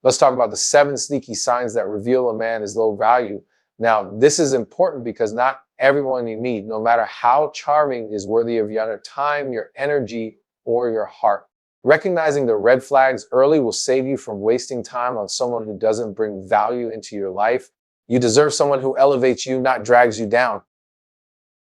Let's talk about the 7 sneaky signs that reveal a man is low value. Now, this is important because not everyone you meet, no matter how charming, is worthy of your time, your energy, or your heart. Recognizing the red flags early will save you from wasting time on someone who doesn't bring value into your life. You deserve someone who elevates you, not drags you down.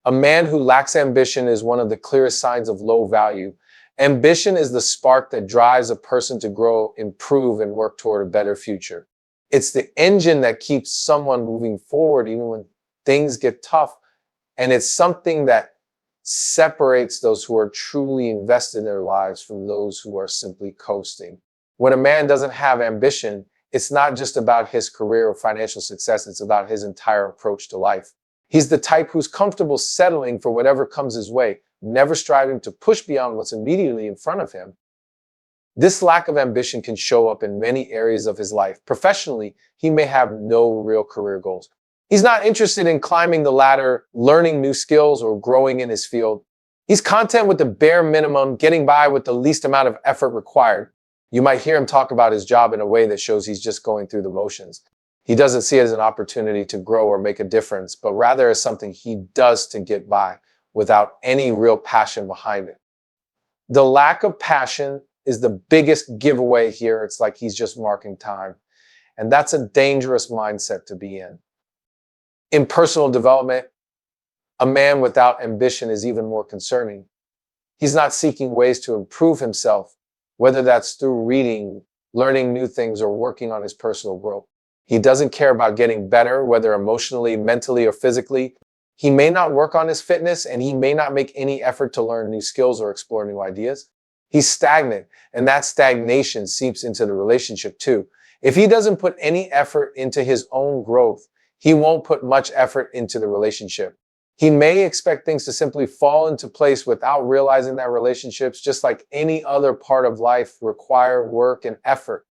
A man who lacks ambition is one of the clearest signs of low value. Ambition is the spark that drives a person to grow, improve, and work toward a better future. It's the engine that keeps someone moving forward even when things get tough. And it's something that separates those who are truly invested in their lives from those who are simply coasting. When a man doesn't have ambition, it's not just about his career or financial success, it's about his entire approach to life. He's the type who's comfortable settling for whatever comes his way, never striving to push beyond what's immediately in front of him. This lack of ambition can show up in many areas of his life. Professionally, he may have no real career goals. He's not interested in climbing the ladder, learning new skills, or growing in his field. He's content with the bare minimum, getting by with the least amount of effort required. You might hear him talk about his job in a way that shows he's just going through the motions. He doesn't see it as an opportunity to grow or make a difference, but rather as something he does to get by without any real passion behind it. The lack of passion is the biggest giveaway here. It's like he's just marking time. And that's a dangerous mindset to be in. In personal development, a man without ambition is even more concerning. He's not seeking ways to improve himself, whether that's through reading, learning new things, or working on his personal growth. He doesn't care about getting better, whether emotionally, mentally, or physically. He may not work on his fitness, and he may not make any effort to learn new skills or explore new ideas. He's stagnant, and that stagnation seeps into the relationship too. If he doesn't put any effort into his own growth, he won't put much effort into the relationship. He may expect things to simply fall into place without realizing that relationships, just like any other part of life, require work and effort.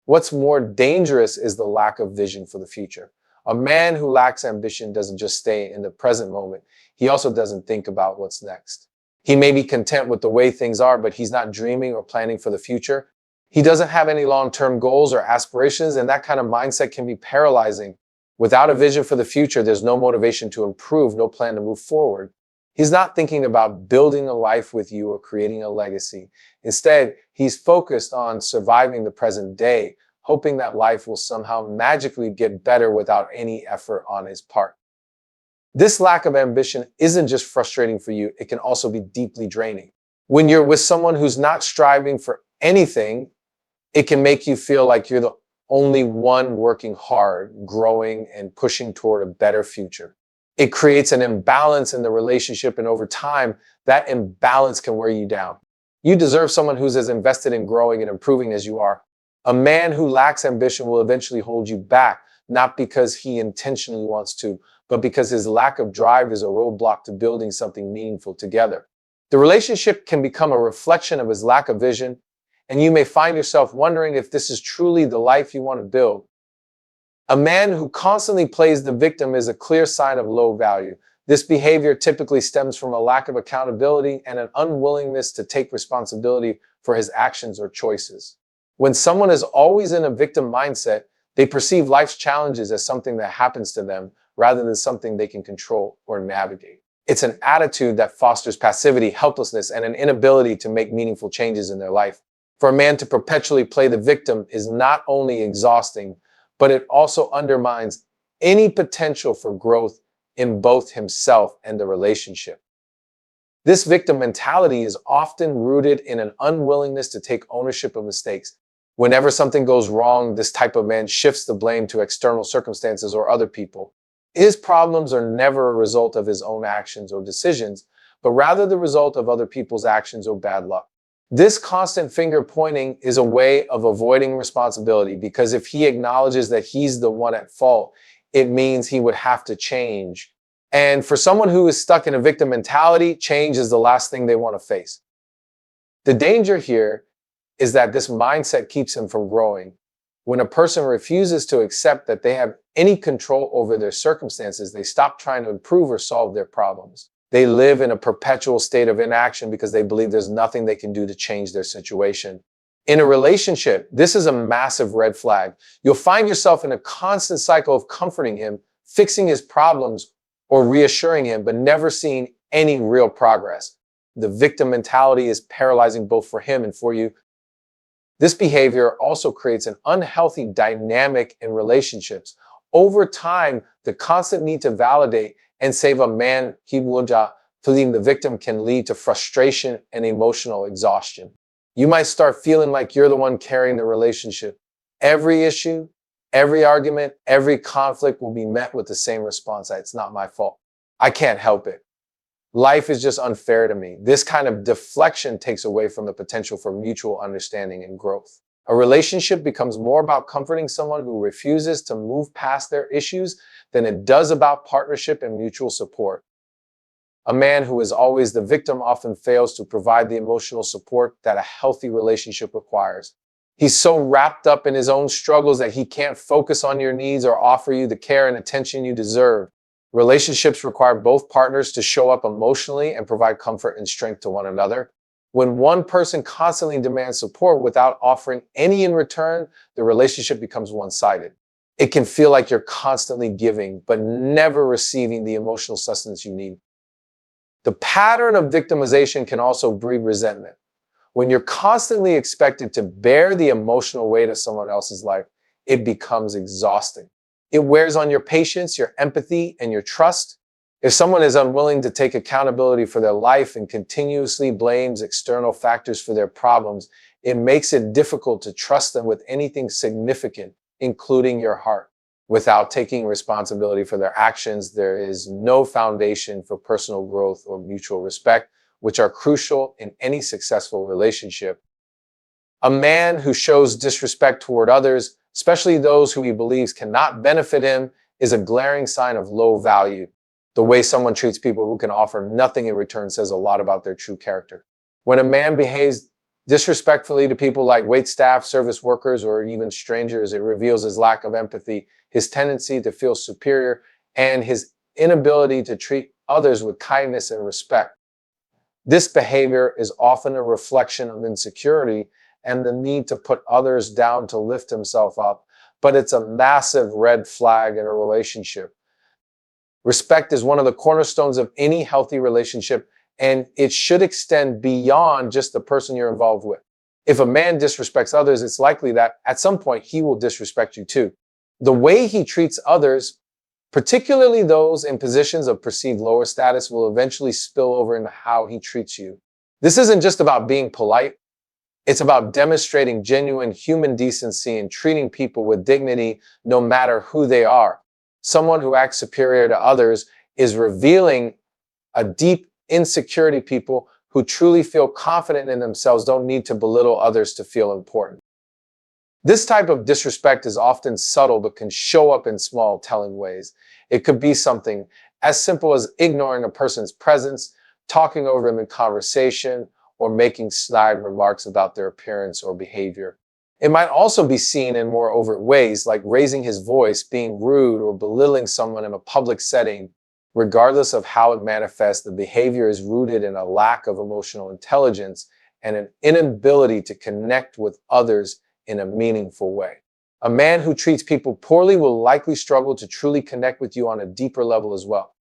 What's more dangerous is the lack of vision for the future. A man who lacks ambition doesn't just stay in the present moment. He also doesn't think about what's next. He may be content with the way things are, but he's not dreaming or planning for the future. He doesn't have any long-term goals or aspirations, and that kind of mindset can be paralyzing. Without a vision for the future, there's no motivation to improve, no plan to move forward. He's not thinking about building a life with you or creating a legacy. Instead, he's focused on surviving the present day, hoping that life will somehow magically get better without any effort on his part. This lack of ambition isn't just frustrating for you, it can also be deeply draining. When you're with someone who's not striving for anything, it can make you feel like you're the only one working hard, growing, and pushing toward a better future. It creates an imbalance in the relationship, and over time, that imbalance can wear you down. You deserve someone who's as invested in growing and improving as you are. A man who lacks ambition will eventually hold you back, not because he intentionally wants to, but because his lack of drive is a roadblock to building something meaningful together. The relationship can become a reflection of his lack of vision, and you may find yourself wondering if this is truly the life you want to build. A man who constantly plays the victim is a clear sign of low value. This behavior typically stems from a lack of accountability and an unwillingness to take responsibility for his actions or choices. When someone is always in a victim mindset, they perceive life's challenges as something that happens to them rather than something they can control or navigate. It's an attitude that fosters passivity, helplessness, and an inability to make meaningful changes in their life. For a man to perpetually play the victim is not only exhausting, but it also undermines any potential for growth in both himself and the relationship. This victim mentality is often rooted in an unwillingness to take ownership of mistakes. Whenever something goes wrong, this type of man shifts the blame to external circumstances or other people. His problems are never a result of his own actions or decisions, but rather the result of other people's actions or bad luck. This constant finger pointing is a way of avoiding responsibility, because if he acknowledges that he's the one at fault, it means he would have to change. And for someone who is stuck in a victim mentality, change is the last thing they want to face. The danger here is that this mindset keeps him from growing. When a person refuses to accept that they have any control over their circumstances, they stop trying to improve or solve their problems. They live in a perpetual state of inaction because they believe there's nothing they can do to change their situation. In a relationship, this is a massive red flag. You'll find yourself in a constant cycle of comforting him, fixing his problems, or reassuring him, but never seeing any real progress. The victim mentality is paralyzing both for him and for you. This behavior also creates an unhealthy dynamic in relationships. Over time, the constant need to validate and save a man, feeling the victim can lead to frustration and emotional exhaustion. You might start feeling like you're the one carrying the relationship. Every issue, every argument, every conflict will be met with the same response. It's not my fault. I can't help it. Life is just unfair to me. This kind of deflection takes away from the potential for mutual understanding and growth. A relationship becomes more about comforting someone who refuses to move past their issues than it does about partnership and mutual support. A man who is always the victim often fails to provide the emotional support that a healthy relationship requires. He's so wrapped up in his own struggles that he can't focus on your needs or offer you the care and attention you deserve. Relationships require both partners to show up emotionally and provide comfort and strength to one another. When one person constantly demands support without offering any in return, the relationship becomes one-sided. It can feel like you're constantly giving, but never receiving the emotional sustenance you need. The pattern of victimization can also breed resentment. When you're constantly expected to bear the emotional weight of someone else's life, it becomes exhausting. It wears on your patience, your empathy, and your trust. If someone is unwilling to take accountability for their life and continuously blames external factors for their problems, it makes it difficult to trust them with anything significant, including your heart. Without taking responsibility for their actions, there is no foundation for personal growth or mutual respect, which are crucial in any successful relationship. A man who shows disrespect toward others, especially those who he believes cannot benefit him, is a glaring sign of low value. The way someone treats people who can offer nothing in return says a lot about their true character. When a man behaves disrespectfully to people like waitstaff, service workers, or even strangers, it reveals his lack of empathy, his tendency to feel superior, and his inability to treat others with kindness and respect. This behavior is often a reflection of insecurity and the need to put others down to lift himself up, but it's a massive red flag in a relationship. Respect is one of the cornerstones of any healthy relationship, and it should extend beyond just the person you're involved with. If a man disrespects others, it's likely that at some point he will disrespect you too. The way he treats others, particularly those in positions of perceived lower status, will eventually spill over into how he treats you. This isn't just about being polite. It's about demonstrating genuine human decency and treating people with dignity no matter who they are. Someone who acts superior to others is revealing a deep insecurity. People who truly feel confident in themselves don't need to belittle others to feel important. This type of disrespect is often subtle but can show up in small, telling ways. It could be something as simple as ignoring a person's presence, talking over them in conversation, or making snide remarks about their appearance or behavior. It might also be seen in more overt ways, like raising his voice, being rude, or belittling someone in a public setting. Regardless of how it manifests, the behavior is rooted in a lack of emotional intelligence and an inability to connect with others in a meaningful way. A man who treats people poorly will likely struggle to truly connect with you on a deeper level as well.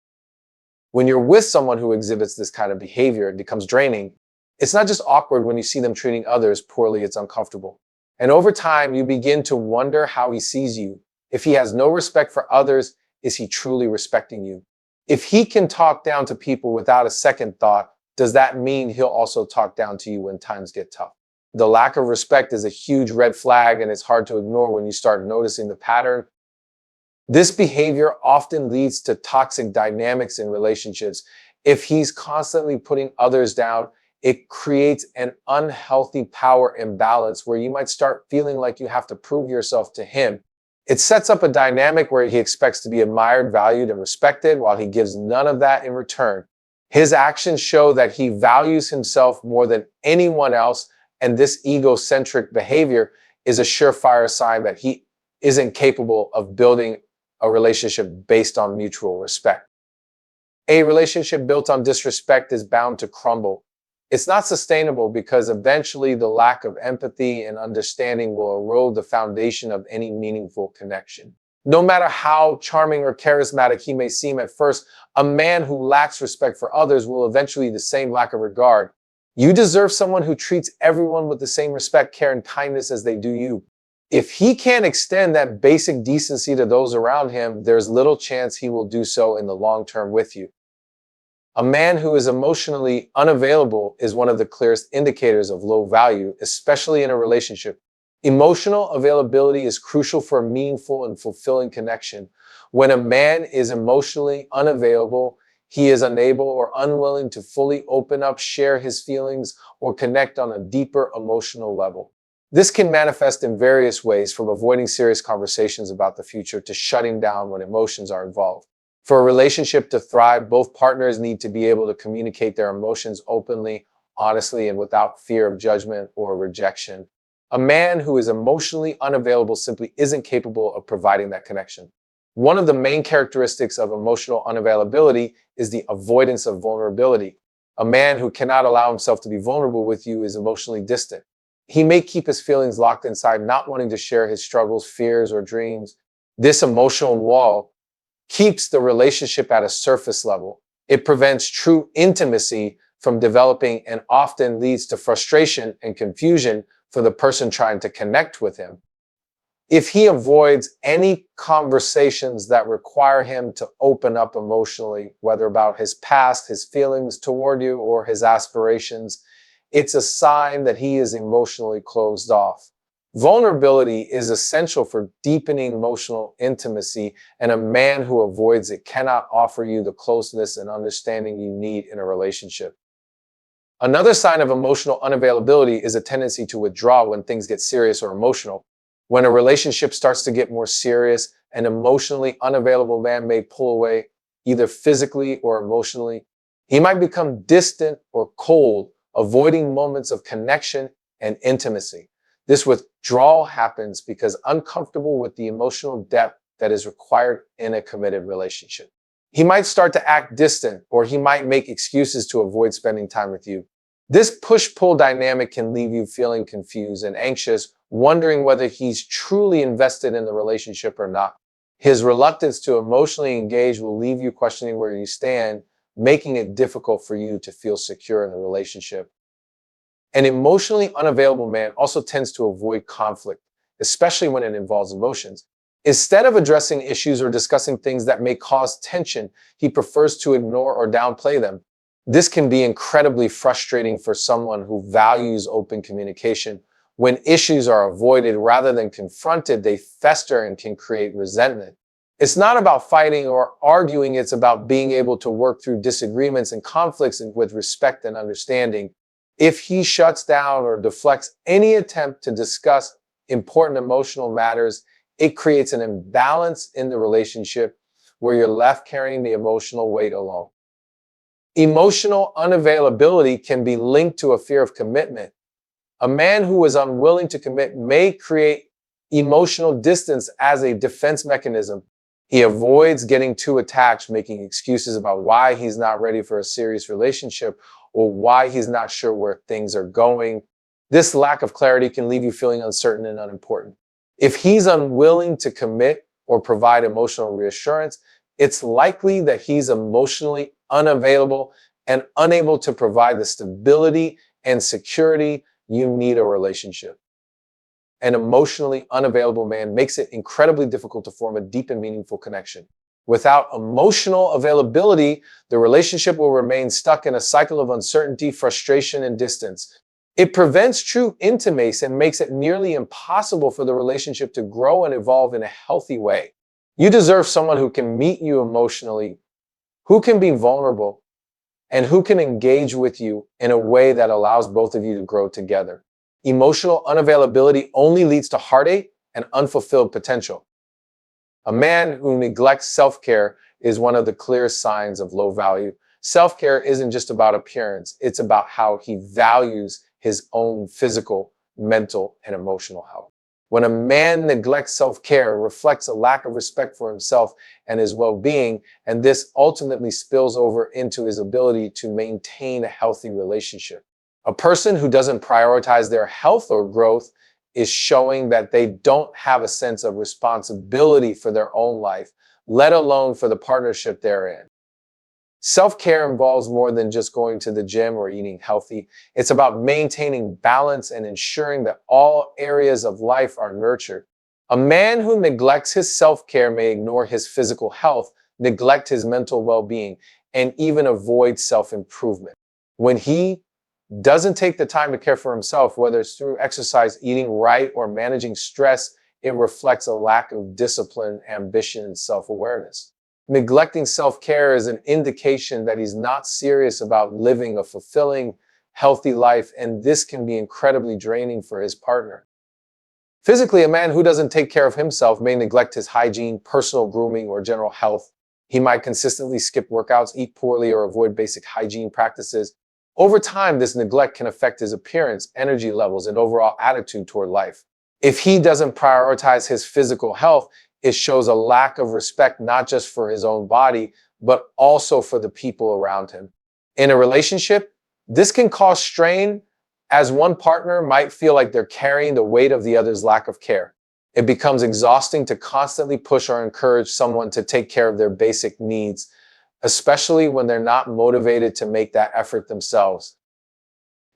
When you're with someone who exhibits this kind of behavior, it becomes draining. It's not just awkward when you see them treating others poorly, it's uncomfortable. And over time, you begin to wonder how he sees you. If he has no respect for others, is he truly respecting you? If he can talk down to people without a second thought, does that mean he'll also talk down to you when times get tough? The lack of respect is a huge red flag, and it's hard to ignore when you start noticing the pattern. This behavior often leads to toxic dynamics in relationships. If he's constantly putting others down, it creates an unhealthy power imbalance where you might start feeling like you have to prove yourself to him. It sets up a dynamic where he expects to be admired, valued, and respected while he gives none of that in return. His actions show that he values himself more than anyone else, and this egocentric behavior is a surefire sign that he isn't capable of building a relationship based on mutual respect. A relationship built on disrespect is bound to crumble. It's not sustainable because eventually the lack of empathy and understanding will erode the foundation of any meaningful connection. No matter how charming or charismatic he may seem at first, a man who lacks respect for others will eventually the same lack of regard. You deserve someone who treats everyone with the same respect, care, and kindness as they do you. If he can't extend that basic decency to those around him, there's little chance he will do so in the long term with you. A man who is emotionally unavailable is one of the clearest indicators of low value, especially in a relationship. Emotional availability is crucial for a meaningful and fulfilling connection. When a man is emotionally unavailable, he is unable or unwilling to fully open up, share his feelings, or connect on a deeper emotional level. This can manifest in various ways, from avoiding serious conversations about the future to shutting down when emotions are involved. For a relationship to thrive, both partners need to be able to communicate their emotions openly, honestly, and without fear of judgment or rejection. A man who is emotionally unavailable simply isn't capable of providing that connection. One of the main characteristics of emotional unavailability is the avoidance of vulnerability. A man who cannot allow himself to be vulnerable with you is emotionally distant. He may keep his feelings locked inside, not wanting to share his struggles, fears, or dreams. This emotional wall keeps the relationship at a surface level. It prevents true intimacy from developing and often leads to frustration and confusion for the person trying to connect with him. If he avoids any conversations that require him to open up emotionally, whether about his past, his feelings toward you, or his aspirations, it's a sign that he is emotionally closed off. Vulnerability is essential for deepening emotional intimacy, and a man who avoids it cannot offer you the closeness and understanding you need in a relationship. Another sign of emotional unavailability is a tendency to withdraw when things get serious or emotional. When a relationship starts to get more serious, an emotionally unavailable man may pull away, either physically or emotionally. He might become distant or cold, avoiding moments of connection and intimacy. This withdrawal happens because uncomfortable with the emotional depth that is required in a committed relationship. He might start to act distant, or he might make excuses to avoid spending time with you. This push-pull dynamic can leave you feeling confused and anxious, wondering whether he's truly invested in the relationship or not. His reluctance to emotionally engage will leave you questioning where you stand, making it difficult for you to feel secure in the relationship. An emotionally unavailable man also tends to avoid conflict, especially when it involves emotions. Instead of addressing issues or discussing things that may cause tension, he prefers to ignore or downplay them. This can be incredibly frustrating for someone who values open communication. When issues are avoided rather than confronted, they fester and can create resentment. It's not about fighting or arguing, it's about being able to work through disagreements and conflicts with respect and understanding. If he shuts down or deflects any attempt to discuss important emotional matters, it creates an imbalance in the relationship where you're left carrying the emotional weight alone. Emotional unavailability can be linked to a fear of commitment. A man who is unwilling to commit may create emotional distance as a defense mechanism. He avoids getting too attached, making excuses about why he's not ready for a serious relationship or why he's not sure where things are going. This lack of clarity can leave you feeling uncertain and unimportant. If he's unwilling to commit or provide emotional reassurance, it's likely that he's emotionally unavailable and unable to provide the stability and security you need a relationship. An emotionally unavailable man makes it incredibly difficult to form a deep and meaningful connection. Without emotional availability, the relationship will remain stuck in a cycle of uncertainty, frustration, and distance. It prevents true intimacy and makes it nearly impossible for the relationship to grow and evolve in a healthy way. You deserve someone who can meet you emotionally, who can be vulnerable, and who can engage with you in a way that allows both of you to grow together. Emotional unavailability only leads to heartache and unfulfilled potential. A man who neglects self-care is one of the clearest signs of low value. Self-care isn't just about appearance, it's about how he values his own physical, mental, and emotional health. When a man neglects self-care, it reflects a lack of respect for himself and his well-being, and this ultimately spills over into his ability to maintain a healthy relationship. A person who doesn't prioritize their health or growth is showing that they don't have a sense of responsibility for their own life, let alone for the partnership they're in. Self-care involves more than just going to the gym or eating healthy. It's about maintaining balance and ensuring that all areas of life are nurtured. A man who neglects his self-care may ignore his physical health, neglect his mental well-being, and even avoid self-improvement. When he doesn't take the time to care for himself, whether it's through exercise, eating right, or managing stress, it reflects a lack of discipline, ambition, and self-awareness. Neglecting self-care is an indication that he's not serious about living a fulfilling, healthy life, and this can be incredibly draining for his partner. Physically, a man who doesn't take care of himself may neglect his hygiene, personal grooming, or general health. He might consistently skip workouts, eat poorly, or avoid basic hygiene practices. Over time, this neglect can affect his appearance, energy levels, and overall attitude toward life. If he doesn't prioritize his physical health, it shows a lack of respect not just for his own body, but also for the people around him. In a relationship, this can cause strain as one partner might feel like they're carrying the weight of the other's lack of care. It becomes exhausting to constantly push or encourage someone to take care of their basic needs, especially when they're not motivated to make that effort themselves.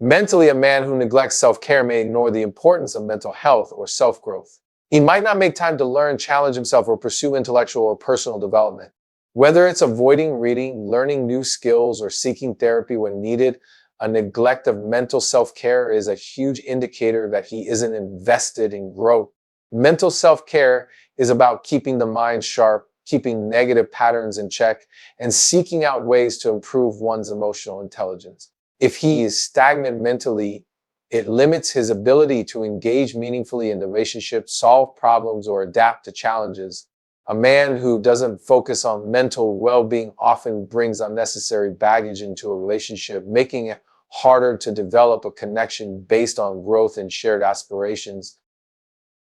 Mentally, a man who neglects self-care may ignore the importance of mental health or self-growth. He might not make time to learn, challenge himself, or pursue intellectual or personal development. Whether it's avoiding reading, learning new skills, or seeking therapy when needed, a neglect of mental self-care is a huge indicator that he isn't invested in growth. Mental self-care is about keeping the mind sharp, keeping negative patterns in check, and seeking out ways to improve one's emotional intelligence. If he is stagnant mentally, it limits his ability to engage meaningfully in relationships, solve problems, or adapt to challenges. A man who doesn't focus on mental well-being often brings unnecessary baggage into a relationship, making it harder to develop a connection based on growth and shared aspirations.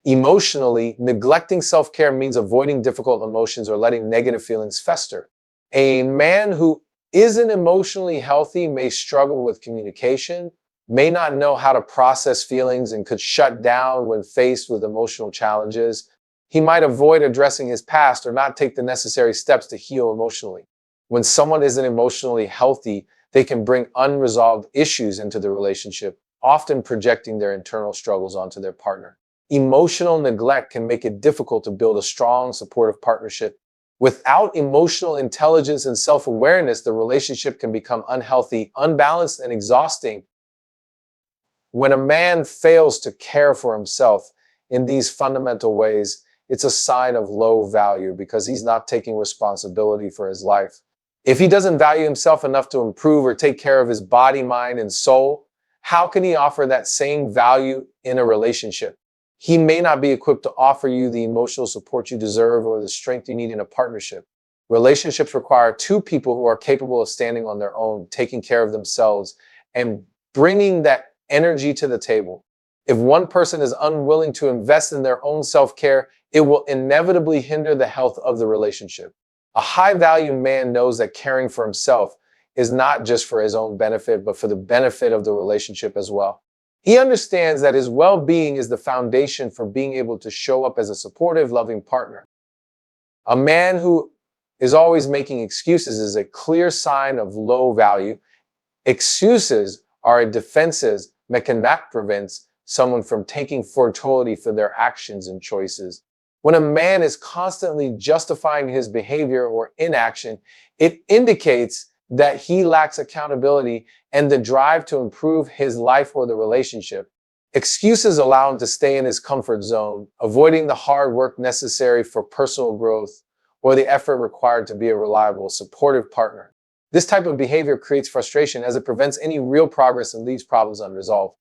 Emotionally, neglecting self-care means avoiding difficult emotions or letting negative feelings fester. A man who isn't emotionally healthy may struggle with communication, may not know how to process feelings, and could shut down when faced with emotional challenges. He might avoid addressing his past or not take the necessary steps to heal emotionally. When someone isn't emotionally healthy, they can bring unresolved issues into the relationship, often projecting their internal struggles onto their partner. Emotional neglect can make it difficult to build a strong, supportive partnership. Without emotional intelligence and self-awareness, the relationship can become unhealthy, unbalanced, and exhausting. When a man fails to care for himself in these fundamental ways, it's a sign of low value because he's not taking responsibility for his life. If he doesn't value himself enough to improve or take care of his body, mind, and soul, how can he offer that same value in a relationship? He may not be equipped to offer you the emotional support you deserve or the strength you need in a partnership. Relationships require two people who are capable of standing on their own, taking care of themselves, and bringing that energy to the table. If one person is unwilling to invest in their own self-care, it will inevitably hinder the health of the relationship. A high-value man knows that caring for himself is not just for his own benefit, but for the benefit of the relationship as well. He understands that his well-being is the foundation for being able to show up as a supportive, loving partner. A man who is always making excuses is a clear sign of low value. Excuses are a defensive mechanism that prevents someone from taking full for their actions and choices. When a man is constantly justifying his behavior or inaction, it indicates that he lacks accountability and the drive to improve his life or the relationship. Excuses allow him to stay in his comfort zone, avoiding the hard work necessary for personal growth or the effort required to be a reliable, supportive partner. This type of behavior creates frustration as it prevents any real progress and leaves problems unresolved.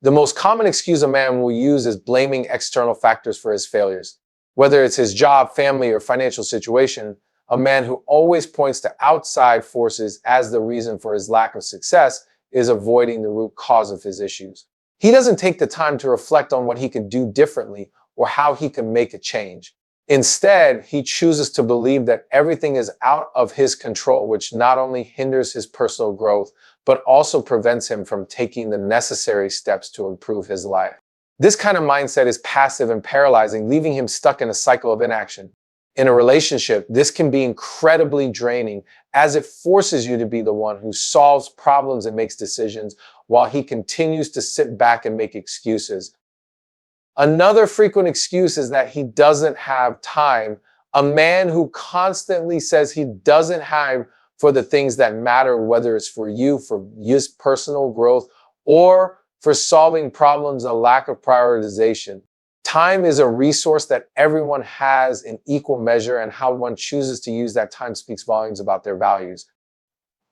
The most common excuse a man will use is blaming external factors for his failures. Whether it's his job, family, or financial situation, a man who always points to outside forces as the reason for his lack of success is avoiding the root cause of his issues. He doesn't take the time to reflect on what he could do differently or how he can make a change. Instead, he chooses to believe that everything is out of his control, which not only hinders his personal growth, but also prevents him from taking the necessary steps to improve his life. This kind of mindset is passive and paralyzing, leaving him stuck in a cycle of inaction. In a relationship, this can be incredibly draining as it forces you to be the one who solves problems and makes decisions while he continues to sit back and make excuses. Another frequent excuse is that he doesn't have time. A man who constantly says he doesn't have for the things that matter, whether it's for you, for his personal growth, or for solving problems, a lack of prioritization. Time is a resource that everyone has in equal measure, and how one chooses to use that time speaks volumes about their values.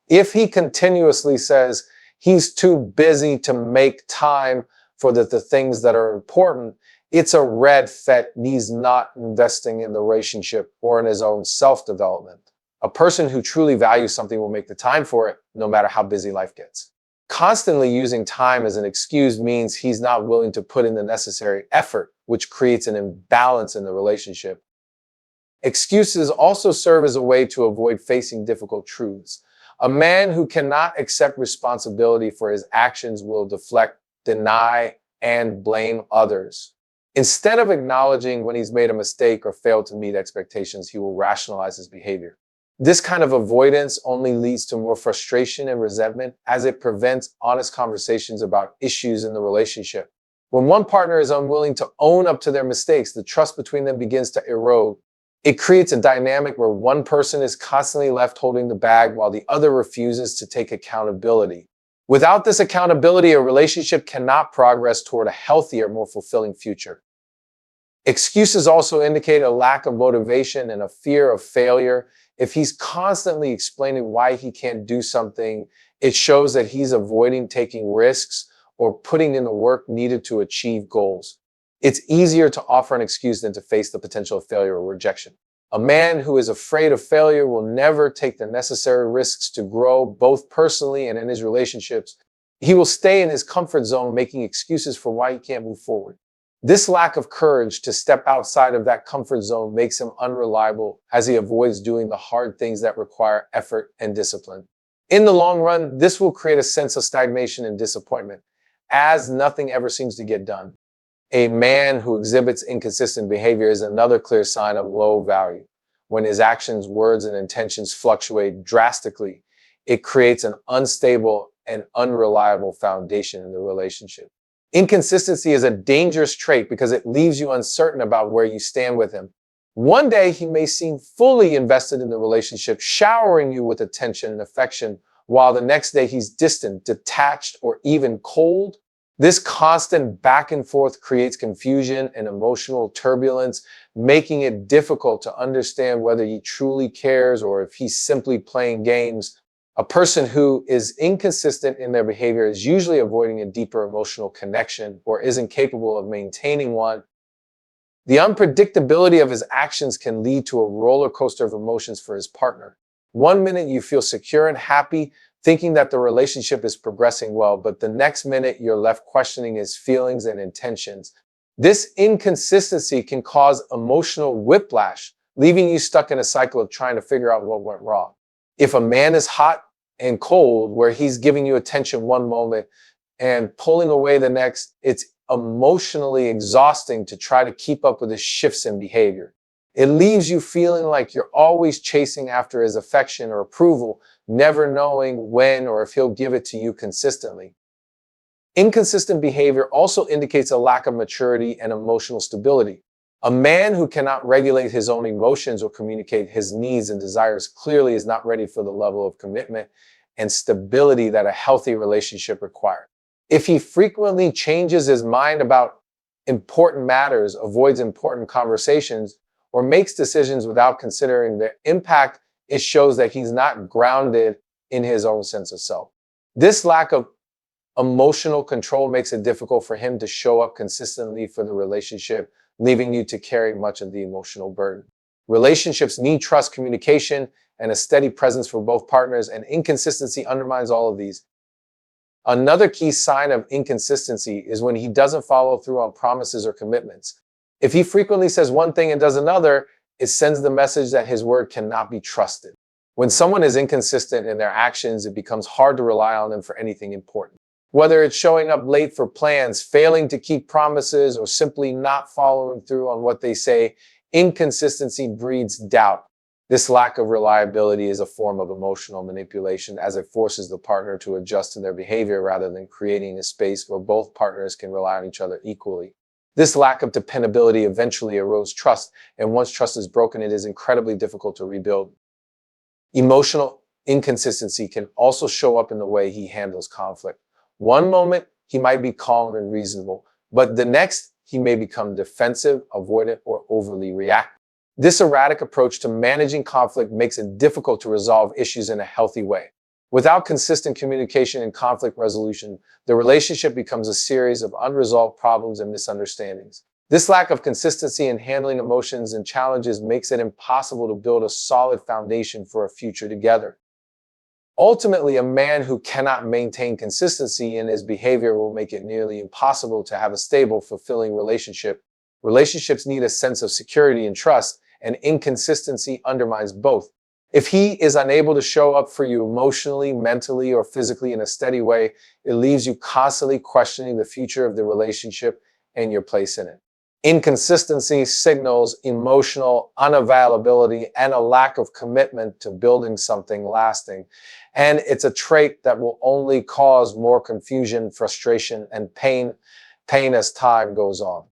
If he continuously says he's too busy to make time for the things that are important, it's a red that he's not investing in the relationship or in his own self-development. A person who truly values something will make the time for it, no matter how busy life gets. Constantly using time as an excuse means he's not willing to put in the necessary effort, which creates an imbalance in the relationship. Excuses also serve as a way to avoid facing difficult truths. A man who cannot accept responsibility for his actions will deflect, deny, and blame others. Instead of acknowledging when he's made a mistake or failed to meet expectations, he will rationalize his behavior. This kind of avoidance only leads to more frustration and resentment, as it prevents honest conversations about issues in the relationship. When one partner is unwilling to own up to their mistakes, the trust between them begins to erode. It creates a dynamic where one person is constantly left holding the bag while the other refuses to take accountability. Without this accountability, a relationship cannot progress toward a healthier, more fulfilling future. Excuses also indicate a lack of motivation and a fear of failure. If he's constantly explaining why he can't do something, it shows that he's avoiding taking risks or putting in the work needed to achieve goals. It's easier to offer an excuse than to face the potential of failure or rejection. A man who is afraid of failure will never take the necessary risks to grow, both personally and in his relationships. He will stay in his comfort zone, making excuses for why he can't move forward. This lack of courage to step outside of that comfort zone makes him unreliable, as he avoids doing the hard things that require effort and discipline. In the long run, this will create a sense of stagnation and disappointment, as nothing ever seems to get done. A man who exhibits inconsistent behavior is another clear sign of low value. When his actions, words, and intentions fluctuate drastically, it creates an unstable and unreliable foundation in the relationship. Inconsistency is a dangerous trait because it leaves you uncertain about where you stand with him. One day he may seem fully invested in the relationship, showering you with attention and affection, while the next day he's distant, detached, or even cold. This constant back and forth creates confusion and emotional turbulence, making it difficult to understand whether he truly cares or if he's simply playing games. A person who is inconsistent in their behavior is usually avoiding a deeper emotional connection or isn't capable of maintaining one. The unpredictability of his actions can lead to a roller coaster of emotions for his partner. One minute you feel secure and happy, thinking that the relationship is progressing well, but the next minute you're left questioning his feelings and intentions. This inconsistency can cause emotional whiplash, leaving you stuck in a cycle of trying to figure out what went wrong. If a man is hot and cold, where he's giving you attention one moment and pulling away the next, it's emotionally exhausting to try to keep up with his shifts in behavior. It leaves you feeling like you're always chasing after his affection or approval, never knowing when or if he'll give it to you consistently. Inconsistent behavior also indicates a lack of maturity and emotional stability. A man who cannot regulate his own emotions or communicate his needs and desires clearly is not ready for the level of commitment and stability that a healthy relationship requires. If he frequently changes his mind about important matters, avoids important conversations, or makes decisions without considering their impact, it shows that he's not grounded in his own sense of self. This lack of emotional control makes it difficult for him to show up consistently for the relationship, leaving you to carry much of the emotional burden. Relationships need trust, communication, and a steady presence for both partners, and inconsistency undermines all of these. Another key sign of inconsistency is when he doesn't follow through on promises or commitments. If he frequently says one thing and does another, it sends the message that his word cannot be trusted. When someone is inconsistent in their actions, it becomes hard to rely on them for anything important. Whether it's showing up late for plans, failing to keep promises, or simply not following through on what they say, inconsistency breeds doubt. This lack of reliability is a form of emotional manipulation, as it forces the partner to adjust to their behavior rather than creating a space where both partners can rely on each other equally. This lack of dependability eventually erodes trust, and once trust is broken, it is incredibly difficult to rebuild. Emotional inconsistency can also show up in the way he handles conflict. One moment, he might be calm and reasonable, but the next, he may become defensive, avoidant, or overly reactive. This erratic approach to managing conflict makes it difficult to resolve issues in a healthy way. Without consistent communication and conflict resolution, the relationship becomes a series of unresolved problems and misunderstandings. This lack of consistency in handling emotions and challenges makes it impossible to build a solid foundation for a future together. Ultimately, a man who cannot maintain consistency in his behavior will make it nearly impossible to have a stable, fulfilling relationship. Relationships need a sense of security and trust, and inconsistency undermines both. If he is unable to show up for you emotionally, mentally, or physically in a steady way, it leaves you constantly questioning the future of the relationship and your place in it. Inconsistency signals emotional unavailability and a lack of commitment to building something lasting. And it's a trait that will only cause more confusion, frustration, and pain as time goes on.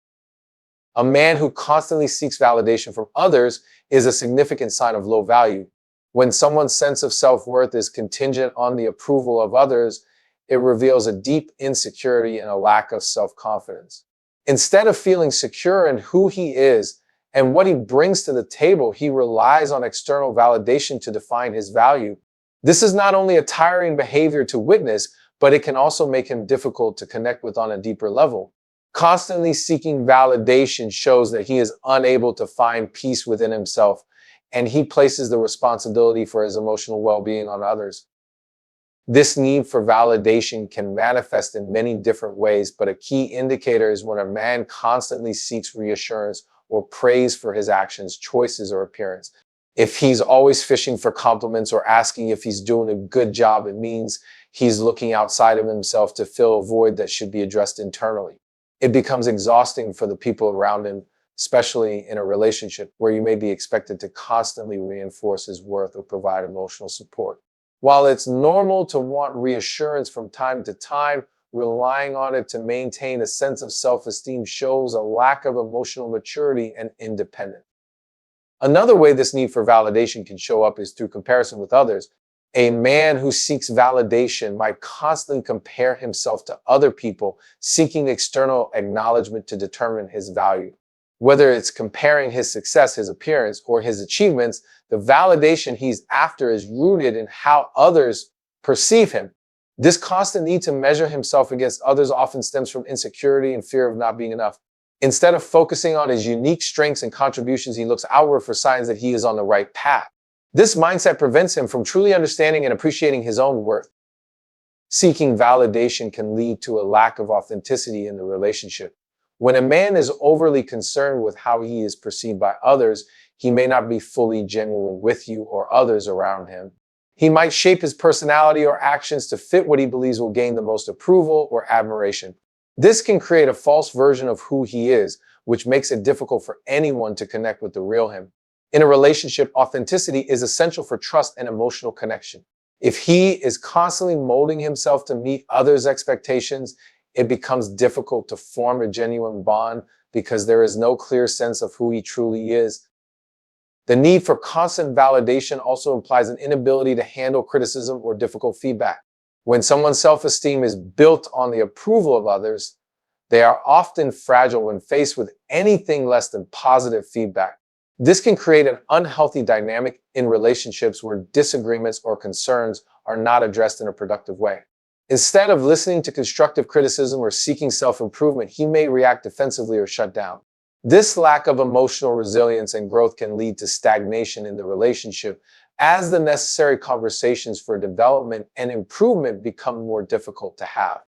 A man who constantly seeks validation from others is a significant sign of low value. When someone's sense of self-worth is contingent on the approval of others, it reveals a deep insecurity and a lack of self-confidence. Instead of feeling secure in who he is and what he brings to the table, he relies on external validation to define his value. This is not only a tiring behavior to witness, but it can also make him difficult to connect with on a deeper level. Constantly seeking validation shows that he is unable to find peace within himself, and he places the responsibility for his emotional well-being on others. This need for validation can manifest in many different ways, but a key indicator is when a man constantly seeks reassurance or praise for his actions, choices, or appearance. If he's always fishing for compliments or asking if he's doing a good job, it means he's looking outside of himself to fill a void that should be addressed internally. It becomes exhausting for the people around him, especially in a relationship where you may be expected to constantly reinforce his worth or provide emotional support. While it's normal to want reassurance from time to time, relying on it to maintain a sense of self-esteem shows a lack of emotional maturity and independence. Another way this need for validation can show up is through comparison with others. A man who seeks validation might constantly compare himself to other people, seeking external acknowledgement to determine his value. Whether it's comparing his success, his appearance, or his achievements, the validation he's after is rooted in how others perceive him. This constant need to measure himself against others often stems from insecurity and fear of not being enough. Instead of focusing on his unique strengths and contributions, he looks outward for signs that he is on the right path. This mindset prevents him from truly understanding and appreciating his own worth. Seeking validation can lead to a lack of authenticity in the relationship. When a man is overly concerned with how he is perceived by others, he may not be fully genuine with you or others around him. He might shape his personality or actions to fit what he believes will gain the most approval or admiration. This can create a false version of who he is, which makes it difficult for anyone to connect with the real him. In a relationship, authenticity is essential for trust and emotional connection. If he is constantly molding himself to meet others' expectations, it becomes difficult to form a genuine bond because there is no clear sense of who he truly is. The need for constant validation also implies an inability to handle criticism or difficult feedback. When someone's self-esteem is built on the approval of others, they are often fragile when faced with anything less than positive feedback. This can create an unhealthy dynamic in relationships where disagreements or concerns are not addressed in a productive way. Instead of listening to constructive criticism or seeking self-improvement, he may react defensively or shut down. This lack of emotional resilience and growth can lead to stagnation in the relationship as the necessary conversations for development and improvement become more difficult to have.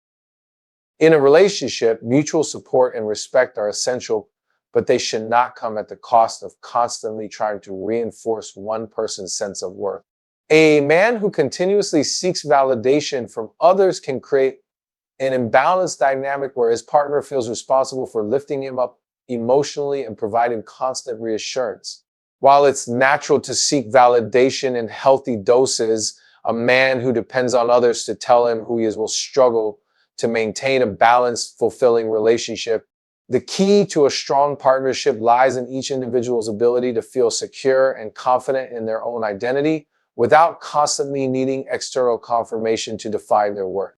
In a relationship, mutual support and respect are essential, but they should not come at the cost of constantly trying to reinforce one person's sense of worth. A man who continuously seeks validation from others can create an imbalanced dynamic where his partner feels responsible for lifting him up emotionally and providing constant reassurance. While it's natural to seek validation in healthy doses, a man who depends on others to tell him who he is will struggle to maintain a balanced, fulfilling relationship. The key to a strong partnership lies in each individual's ability to feel secure and confident in their own identity without constantly needing external confirmation to define their worth.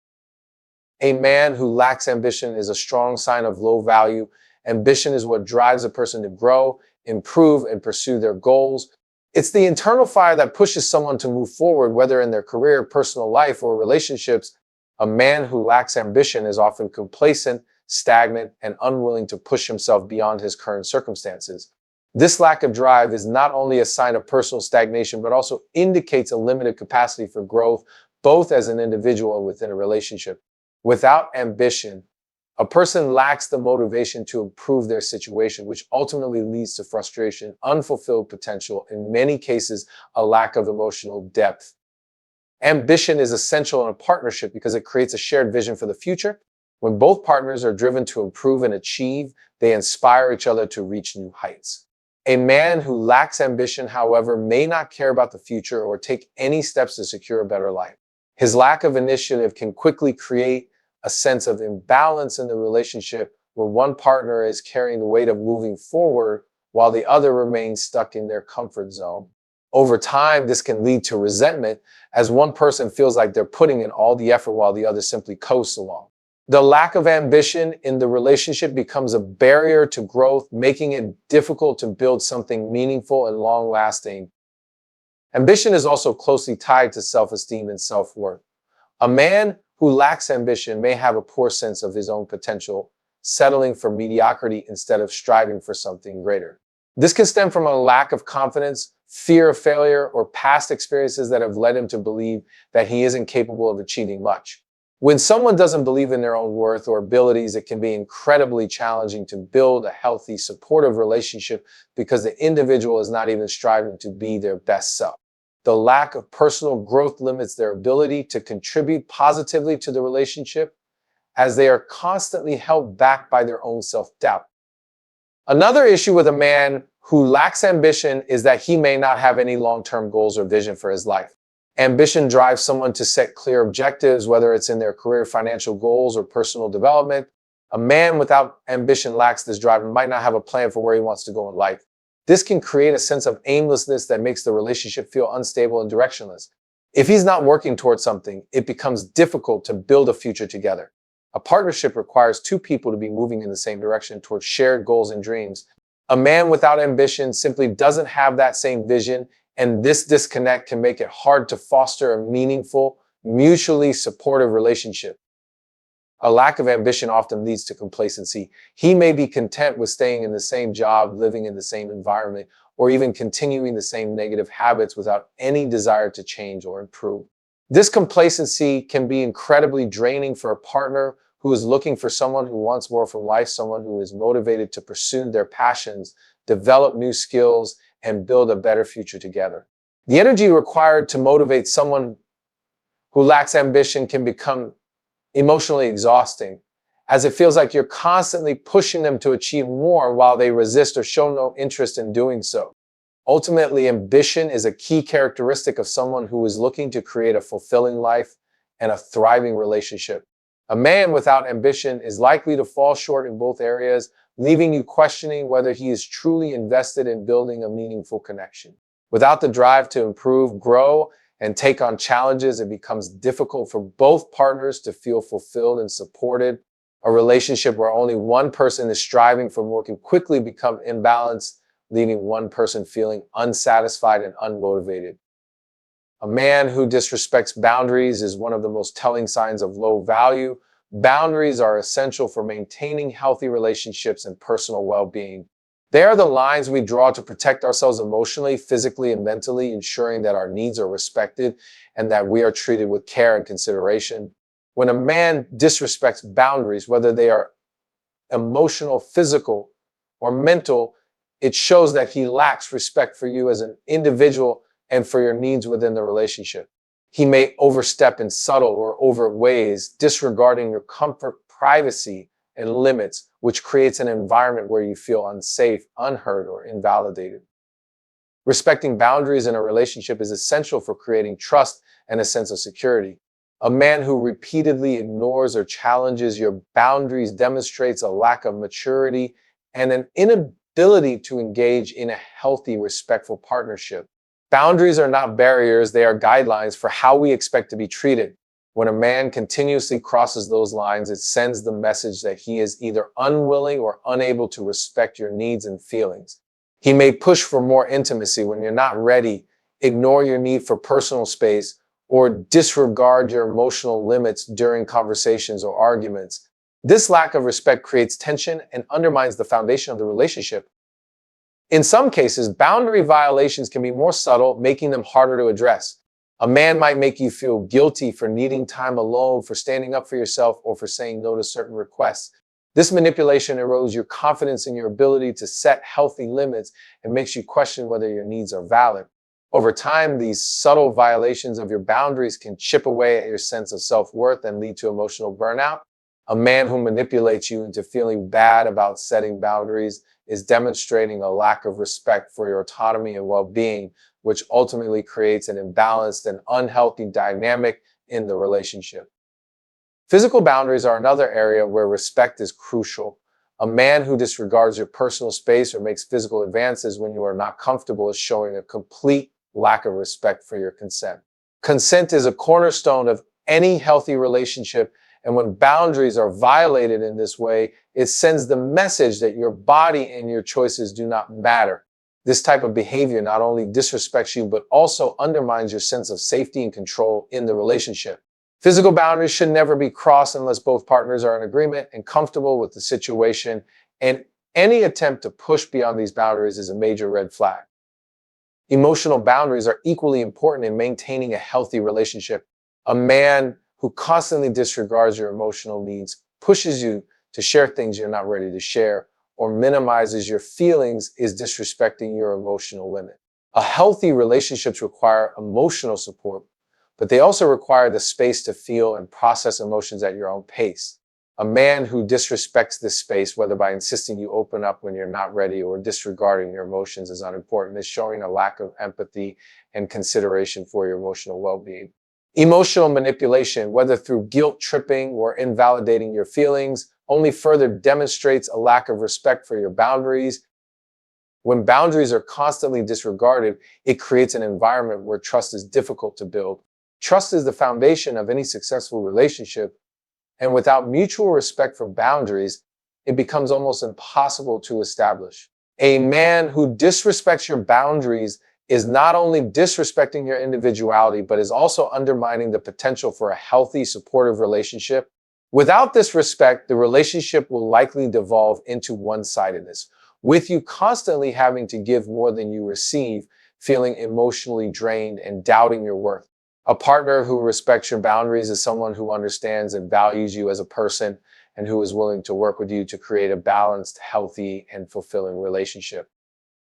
A man who lacks ambition is a strong sign of low value. Ambition is what drives a person to grow, improve, and pursue their goals. It's the internal fire that pushes someone to move forward, whether in their career, personal life, or relationships. A man who lacks ambition is often complacent, stagnant, and unwilling to push himself beyond his current circumstances. This lack of drive is not only a sign of personal stagnation, but also indicates a limited capacity for growth, both as an individual and within a relationship. Without ambition, a person lacks the motivation to improve their situation, which ultimately leads to frustration, unfulfilled potential, in many cases, a lack of emotional depth. Ambition is essential in a partnership because it creates a shared vision for the future. When both partners are driven to improve and achieve, they inspire each other to reach new heights. A man who lacks ambition, however, may not care about the future or take any steps to secure a better life. His lack of initiative can quickly create a sense of imbalance in the relationship where one partner is carrying the weight of moving forward while the other remains stuck in their comfort zone. Over time, this can lead to resentment as one person feels like they're putting in all the effort while the other simply coasts along. The lack of ambition in the relationship becomes a barrier to growth, making it difficult to build something meaningful and long-lasting. Ambition is also closely tied to self-esteem and self-worth. A man who lacks ambition may have a poor sense of his own potential, settling for mediocrity instead of striving for something greater. This can stem from a lack of confidence, fear of failure, or past experiences that have led him to believe that he isn't capable of achieving much. When someone doesn't believe in their own worth or abilities, it can be incredibly challenging to build a healthy, supportive relationship because the individual is not even striving to be their best self. The lack of personal growth limits their ability to contribute positively to the relationship as they are constantly held back by their own self-doubt. Another issue with a man who lacks ambition is that he may not have any long-term goals or vision for his life. Ambition drives someone to set clear objectives, whether it's in their career, financial goals, or personal development. A man without ambition lacks this drive and might not have a plan for where he wants to go in life. This can create a sense of aimlessness that makes the relationship feel unstable and directionless. If he's not working towards something, it becomes difficult to build a future together. A partnership requires two people to be moving in the same direction towards shared goals and dreams. A man without ambition simply doesn't have that same vision, and this disconnect can make it hard to foster a meaningful, mutually supportive relationship. A lack of ambition often leads to complacency. He may be content with staying in the same job, living in the same environment, or even continuing the same negative habits without any desire to change or improve. This complacency can be incredibly draining for a partner who is looking for someone who wants more from life, someone who is motivated to pursue their passions, develop new skills, and build a better future together. The energy required to motivate someone who lacks ambition can become emotionally exhausting, as it feels like you're constantly pushing them to achieve more while they resist or show no interest in doing so. Ultimately, ambition is a key characteristic of someone who is looking to create a fulfilling life and a thriving relationship. A man without ambition is likely to fall short in both areas, leaving you questioning whether he is truly invested in building a meaningful connection. Without the drive to improve, grow, and take on challenges, it becomes difficult for both partners to feel fulfilled and supported. A relationship where only one person is striving for more can quickly become imbalanced, leaving one person feeling unsatisfied and unmotivated. A man who disrespects boundaries is one of the most telling signs of low value. Boundaries are essential for maintaining healthy relationships and personal well-being. They are the lines we draw to protect ourselves emotionally, physically, and mentally, ensuring that our needs are respected and that we are treated with care and consideration. When a man disrespects boundaries, whether they are emotional, physical, or mental, it shows that he lacks respect for you as an individual and for your needs within the relationship. He may overstep in subtle or overt ways, disregarding your comfort, privacy, and limits, which creates an environment where you feel unsafe, unheard, or invalidated. Respecting boundaries in a relationship is essential for creating trust and a sense of security. A man who repeatedly ignores or challenges your boundaries demonstrates a lack of maturity and an inability to engage in a healthy, respectful partnership. Boundaries are not barriers, they are guidelines for how we expect to be treated. When a man continuously crosses those lines, it sends the message that he is either unwilling or unable to respect your needs and feelings. He may push for more intimacy when you're not ready, ignore your need for personal space, or disregard your emotional limits during conversations or arguments. This lack of respect creates tension and undermines the foundation of the relationship. In some cases, boundary violations can be more subtle, making them harder to address. A man might make you feel guilty for needing time alone, for standing up for yourself, or for saying no to certain requests. This manipulation erodes your confidence in your ability to set healthy limits and makes you question whether your needs are valid. Over time, these subtle violations of your boundaries can chip away at your sense of self-worth and lead to emotional burnout. A man who manipulates you into feeling bad about setting boundaries is demonstrating a lack of respect for your autonomy and well-being, which ultimately creates an imbalanced and unhealthy dynamic in the relationship. Physical boundaries are another area where respect is crucial. A man who disregards your personal space or makes physical advances when you are not comfortable is showing a complete lack of respect for your consent. Consent is a cornerstone of any healthy relationship, and when boundaries are violated in this way, it sends the message that your body and your choices do not matter. This type of behavior not only disrespects you, but also undermines your sense of safety and control in the relationship. Physical boundaries should never be crossed unless both partners are in agreement and comfortable with the situation, and any attempt to push beyond these boundaries is a major red flag. Emotional boundaries are equally important in maintaining a healthy relationship. A man who constantly disregards your emotional needs, pushes you to share things you're not ready to share, or minimizes your feelings is disrespecting your emotional limit. A healthy relationships require emotional support, but they also require the space to feel and process emotions at your own pace. A man who disrespects this space, whether by insisting you open up when you're not ready or disregarding your emotions as unimportant, is showing a lack of empathy and consideration for your emotional well-being. Emotional manipulation, whether through guilt tripping or invalidating your feelings, only further demonstrates a lack of respect for your boundaries. When boundaries are constantly disregarded, it creates an environment where trust is difficult to build. Trust is the foundation of any successful relationship, and without mutual respect for boundaries, it becomes almost impossible to establish. A man who disrespects your boundaries is not only disrespecting your individuality, but is also undermining the potential for a healthy, supportive relationship. Without this respect, the relationship will likely devolve into one-sidedness, with you constantly having to give more than you receive, feeling emotionally drained and doubting your worth. A partner who respects your boundaries is someone who understands and values you as a person and who is willing to work with you to create a balanced, healthy, and fulfilling relationship.